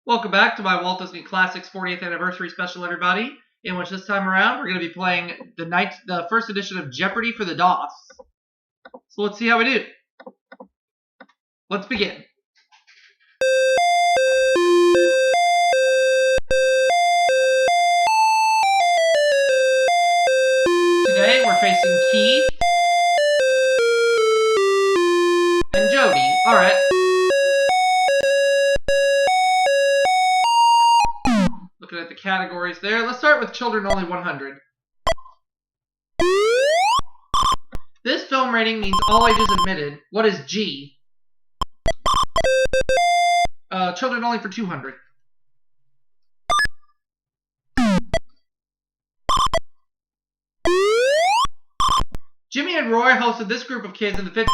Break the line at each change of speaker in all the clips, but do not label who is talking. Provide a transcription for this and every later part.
Welcome back to my Walt Disney Classics 40th Anniversary Special, everybody, in which this time around we're going to be playing the first edition of Jeopardy for the DOS. So let's see how we do. Let's begin. Today we're facing Keith and Jody. Alright. Looking at the categories there. Let's start with Children Only 100. This film rating means all ages admitted. What is G? Children Only for 200. Jimmy and Roy hosted this group of kids in the 50s.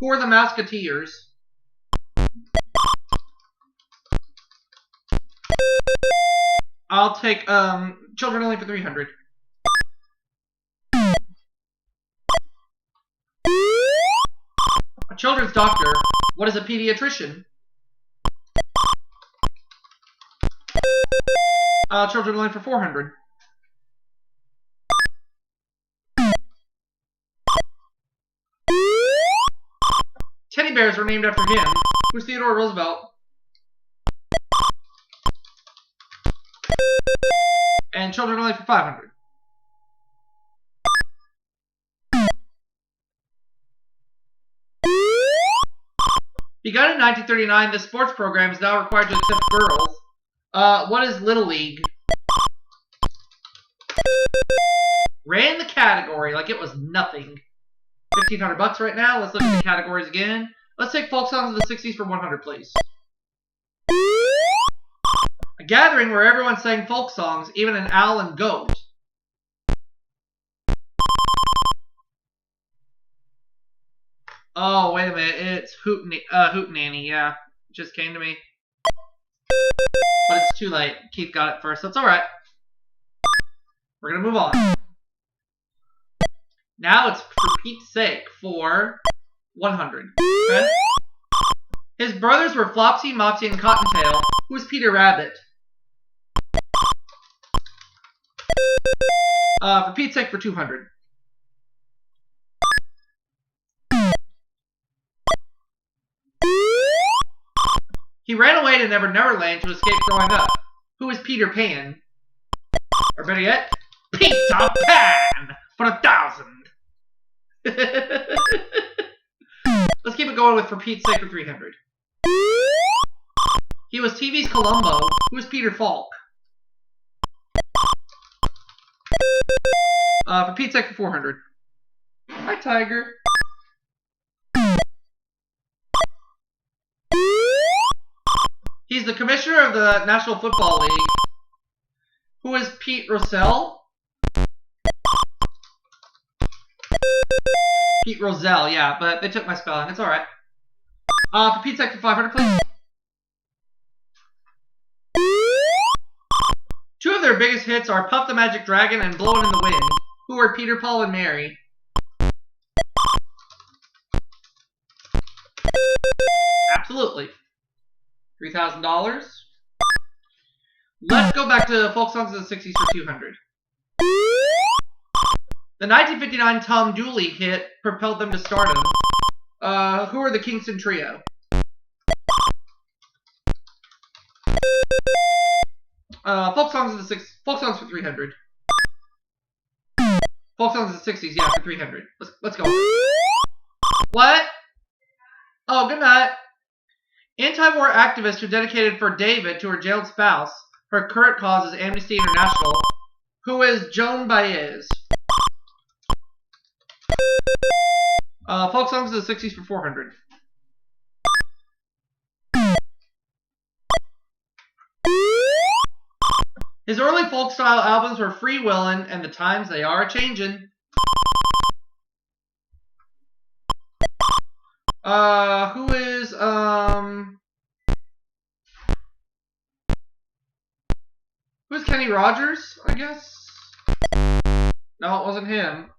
Who are the Mouseketeers? I'll take Children Only for 300. A children's doctor. What is a pediatrician? Children Only for 400. Teddy bears were named after him. Who's Theodore Roosevelt? And Children Only for 500. Begun in 1939, this sports program is now required to accept girls. What is Little League? Ran the category like it was nothing. $1,500 right now. Let's look at the categories again. Let's take folk songs of the 60s for 100, please. A gathering where everyone sang folk songs, even an owl and goat. Oh, wait a minute. It's Hootenanny. Yeah, it just came to me. But it's too late. Keith got it first. That's alright. We're going to move on. Now it's For Pete's Sake for 100. Okay? His brothers were Flopsy, Mopsy, and Cottontail. Who is Peter Rabbit? For Pete's Sake for 200. He ran away to Never Never Land to escape growing up. Who is Peter Pan? Or better yet, Peter Pan for 1,000. Let's keep it going with For Pete's Sake for 300. He was TV's Columbo. Who is Peter Falk? For Pete's Sake for 400. Hi, Tiger. He's the commissioner of the National Football League. Who is Pete Rozelle? Pete Rozelle, yeah, but they took my spelling. It's alright. For Pete's Sake for 500, please. Two of their biggest hits are Puff the Magic Dragon and Blowin' in the Wind. Who are Peter, Paul, and Mary? Absolutely. $3,000. Let's go back to folk songs of the 60s for 200. The 1959 Tom Dooley hit propelled them to stardom. Who are the Kingston Trio? Folk songs for 300. Folk songs of the 60s, yeah, for 300. Let's go. What? Oh, good night. Anti-war activist who dedicated For David to her jailed spouse. Her current cause is Amnesty International. Who is Joan Baez? Folk songs of the 60s for 400. His early folk-style albums were Free Willin' and The Times They Are A-Changin'. Who is, who's Kenny Rogers, I guess? No, it wasn't him.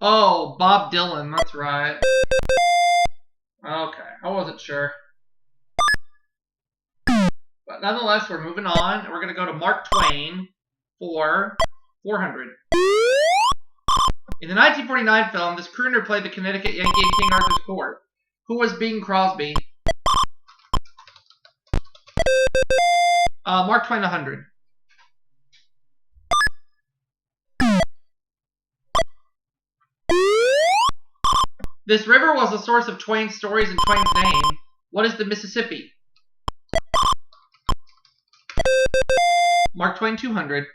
Oh, Bob Dylan. That's right. Okay, I wasn't sure. But nonetheless, we're moving on. And we're going to go to Mark Twain for 400. In the 1949 film, this crooner played the Connecticut Yankee in King Arthur's court. Who was Bing Crosby? Mark Twain 100. This river was the source of Twain's stories and Twain's name. What is the Mississippi? Mark Twain 200.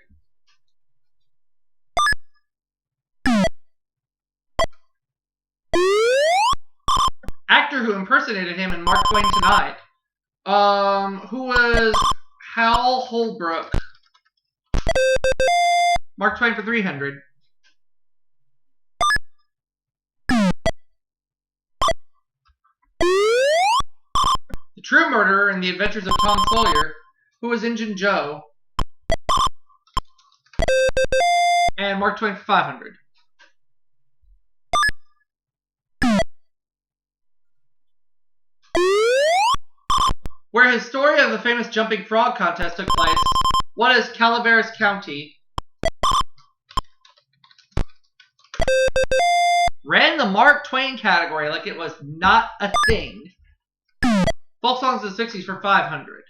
Actor who impersonated him in Mark Twain Tonight. Who was Hal Holbrook? Mark Twain for 300. The true murderer in The Adventures of Tom Sawyer. Who was Injun Joe? And Mark Twain for 500. Where his story of the famous jumping frog contest took place, what is Calaveras County? Ran the Mark Twain category like it was not a thing. Folk songs of the 60s for 500.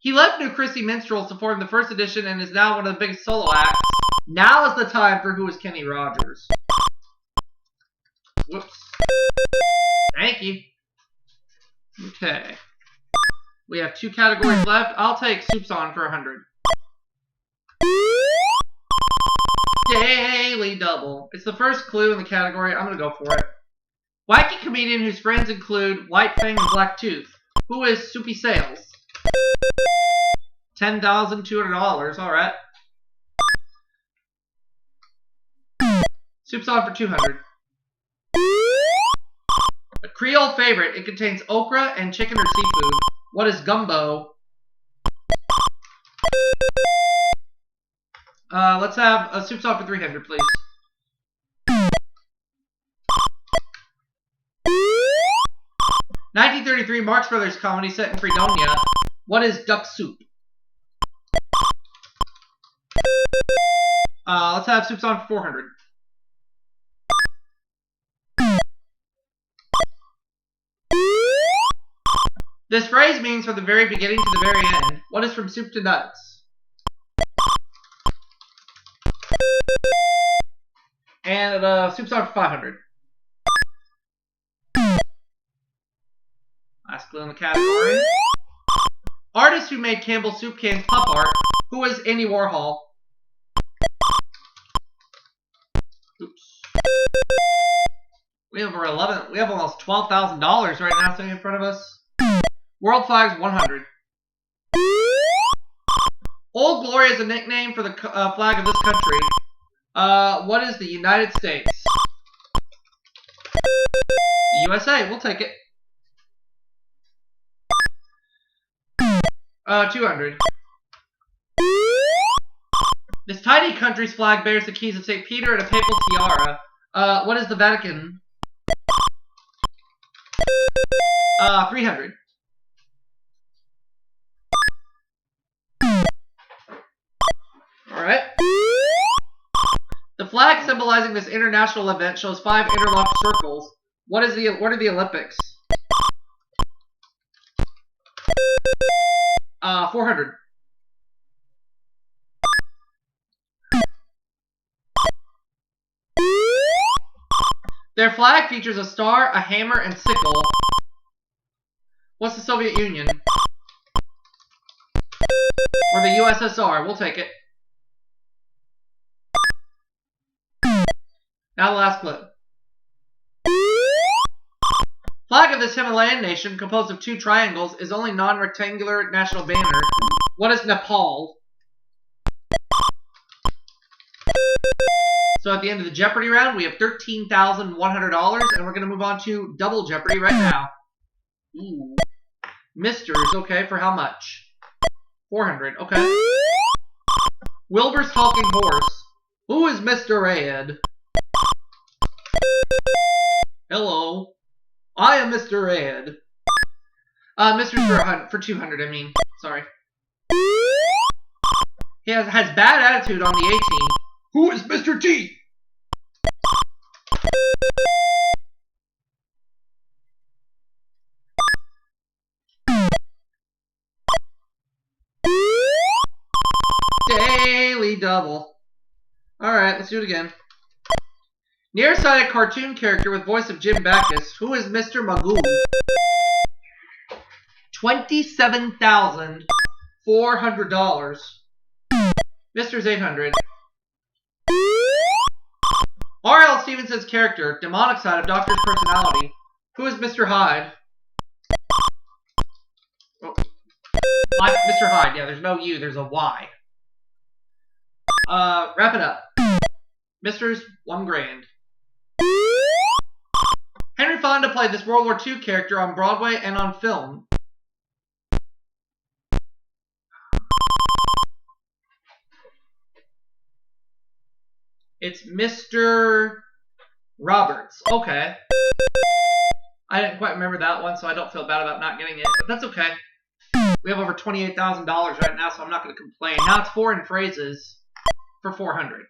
He left New Christie Minstrels to form the first edition and is now one of the biggest solo acts. Now is the time for Who is Kenny Rogers. Whoops. Thank you. Okay. We have 2 categories left. I'll take Soups On for 100. Daily Double. It's the first clue in the category. I'm going to go for it. Wacky comedian whose friends include White Fang and Black Tooth. Who is Soupy Sales? $10,200. All right. Soup's On for 200. A Creole favorite. It contains okra and chicken or seafood. What is gumbo? Let's have a Soup's On for 300, please. (1933) Marx Brothers comedy set in Fredonia. What is duck soup? Let's have Soup's On for 400. This phrase means from the very beginning to the very end. What is From Soup to Nuts? And Soup's On for 500. Last clue in the category. Artist who made Campbell's soup cans pop art. Who is Andy Warhol? Oops. We have almost $12,000 right now sitting in front of us. World flags 100. Old Glory is a nickname for the flag of this country. What is the United States? The USA. We'll take it. 200. This tiny country's flag bears the keys of St. Peter and a papal tiara. What is the Vatican? 300. Alright. The flag symbolizing this international event shows 5 interlocked circles. What are the Olympics? 400. Their flag features a star, a hammer, and sickle. What's the Soviet Union? Or the USSR? We'll take it. Now the last clip. Flag of this Himalayan nation, composed of 2 triangles, is only non-rectangular national banner. What is Nepal? So at the end of the Jeopardy round, we have $13,100, and we're going to move on to Double Jeopardy right now. Ooh. Misters, okay, for how much? 400, okay. Wilbur's Talking Horse. Who is Mr. Ed? Hello. I am Mr. Ed. Mr. for 200, I mean. Sorry. He has bad attitude on the 18. Who is Mr. T? Daily double. Alright, let's do it again. Nearsighted cartoon character with voice of Jim Backus. Who is Mr. Magoo? $27,400. Mr.'s 800. R.L. Stevenson's character, demonic side of Doctor's personality. Who is Mr. Hyde? Oh. Mr. Hyde, yeah, there's no U, there's a Y. Wrap it up. Mr.'s $1,000. Henry Fonda played this World War II character on Broadway and on film. It's Mr. Roberts. Okay. I didn't quite remember that one, so I don't feel bad about not getting it, but that's okay. We have over $28,000 right now, so I'm not going to complain. Now it's foreign phrases for 400.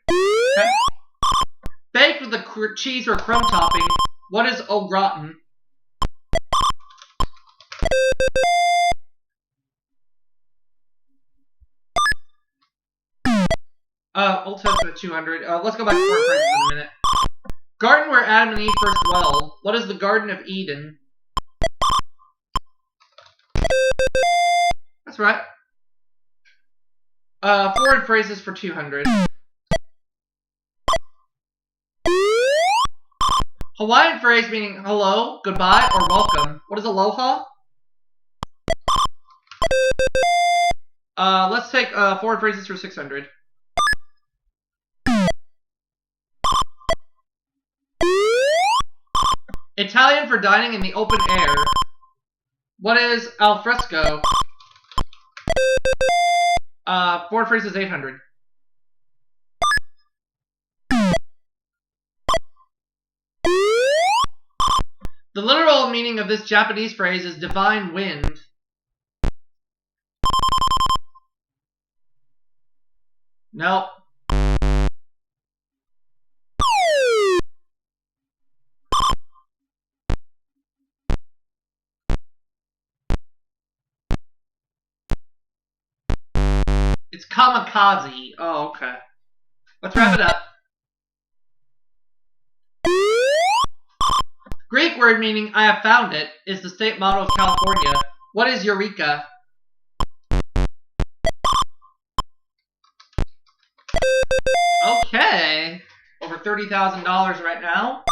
Okay. Baked with a cheese or crumb topping. What is au gratin? Old Testament 200. Let's go back to foreign phrases in a minute. Garden where Adam and Eve first dwelled. What is the Garden of Eden? That's right. Foreign phrases for 200. Hawaiian phrase meaning hello, goodbye, or welcome. What is aloha? Let's take foreign phrases for 600. Italian for dining in the open air. What is al fresco? Foreign phrases 800. The literal meaning of this Japanese phrase is divine wind. Nope. It's kamikaze. Oh, okay. Let's wrap it up. Greek word meaning I have found it is the state motto of California. What is Eureka? Okay. Over $30,000 right now.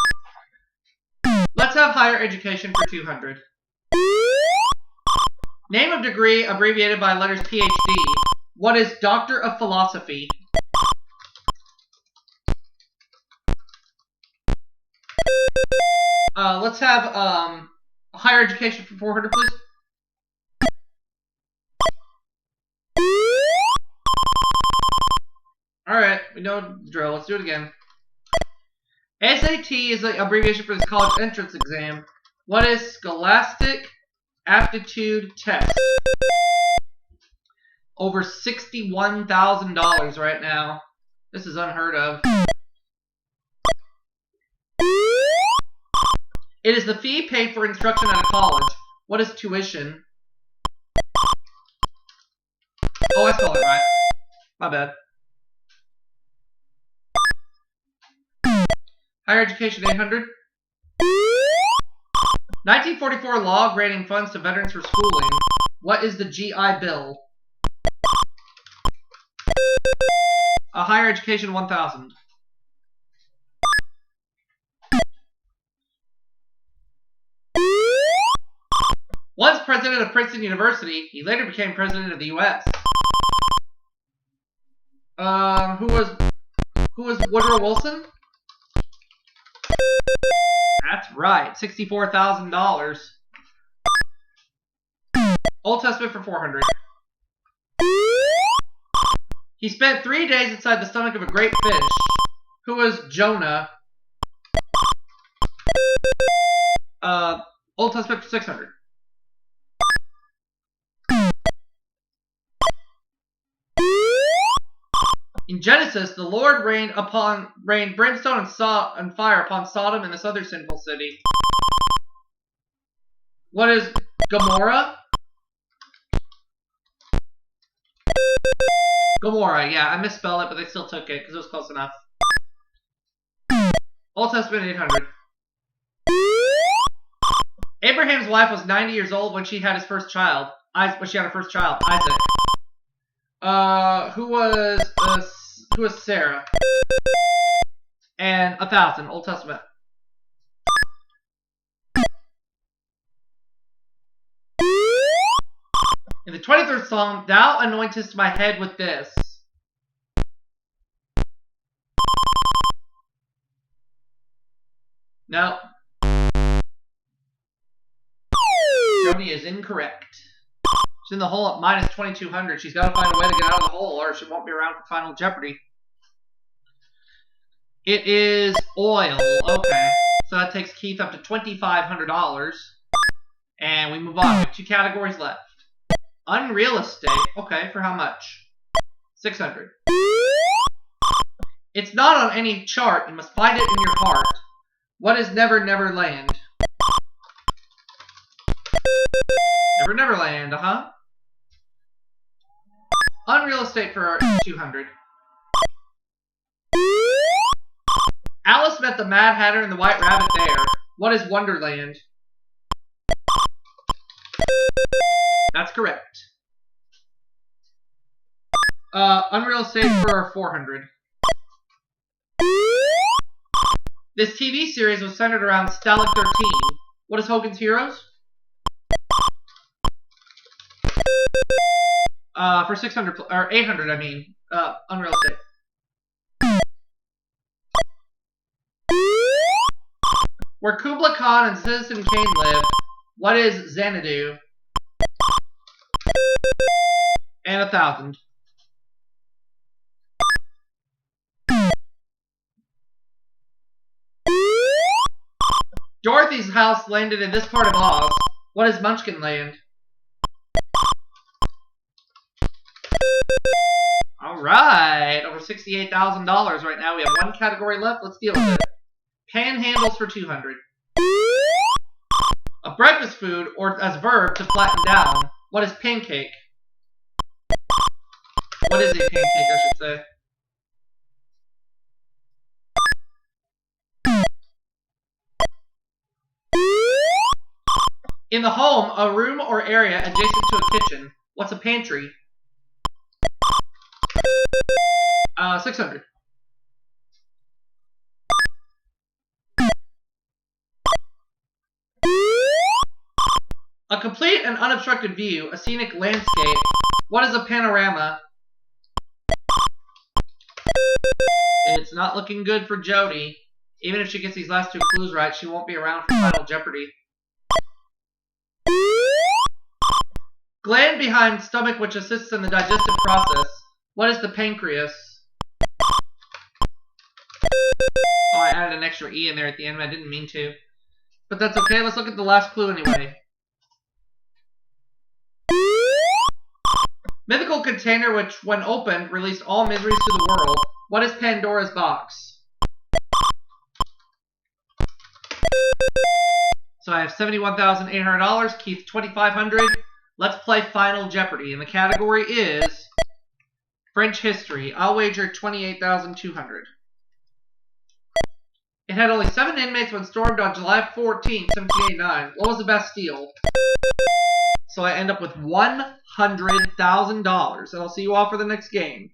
Let's have higher education for 200. Name of degree abbreviated by letters PhD. What is Doctor of Philosophy? Let's have higher education for 400, please. Alright, we know the drill. Let's do it again. SAT is the abbreviation for this college entrance exam. What is Scholastic Aptitude Test? Over $61,000 right now. This is unheard of. It is the fee paid for instruction at a college. What is tuition? Oh, I spelled it right. My bad. Higher education 800. 1944 law granting funds to veterans for schooling. What is the GI Bill? Higher education 1000. Once president of Princeton University, he later became president of the U.S. Who was Woodrow Wilson? That's right, $64,000. Old Testament for 400. He spent 3 days inside the stomach of a great fish. Who was Jonah? Old Testament for 600. In Genesis, the Lord rained brimstone and fire upon Sodom and this other sinful city. What is Gomorrah? Gomorrah, yeah, I misspelled it, but they still took it because it was close enough. Old Testament 800. Abraham's wife was 90 years old when she had his first child. Isaac. Who was Sarah? And 1,000. Old Testament. In the 23rd Psalm, thou anointest my head with this. No. Joni is incorrect. She's in the hole at minus 2,200. She's got to find a way to get out of the hole or she won't be around for Final Jeopardy. It is oil. Okay. So that takes Keith up to $2,500. And we move on. We have 2 categories left. Unreal estate. Okay, for how much? 600. It's not on any chart. You must find it in your heart. What is Never Never Land? Never Never Land, Unreal estate for 200. Alice met the Mad Hatter and the White Rabbit there. What is Wonderland? That's correct. Unreal estate for 400. This TV series was centered around Stalag 13. What is Hogan's Heroes? For 600 or 800, I mean. Unreal estate. Where Kubla Khan and Citizen Kane lived, what is Xanadu? And 1,000. Dorothy's house landed in this part of Oz. What is Munchkin Land? Alright, over $68,000 right now. We have 1 category left. Let's deal with it. Panhandles for 200. A breakfast food, or as verb, to flatten down. What is pancake? What is a pancake, I should say? In the home, a room or area adjacent to a kitchen. What's a pantry? 600. A complete and unobstructed view, a scenic landscape. What is a panorama? It's not looking good for Jody. Even if she gets these last 2 clues right, she won't be around for Final Jeopardy. Gland behind stomach which assists in the digestive process. What is the pancreas? Oh, I added an extra E in there at the end. I didn't mean to. But that's okay. Let's look at the last clue anyway. Mythical container which, when opened, released all miseries to the world. What is Pandora's box? So I have $71,800. Keith, $2,500. Let's play Final Jeopardy. And the category is French history. I'll wager $28,200. It had only 7 inmates when stormed on July 14, 1789. What was the Bastille? So I end up with $100,000. And I'll see you all for the next game.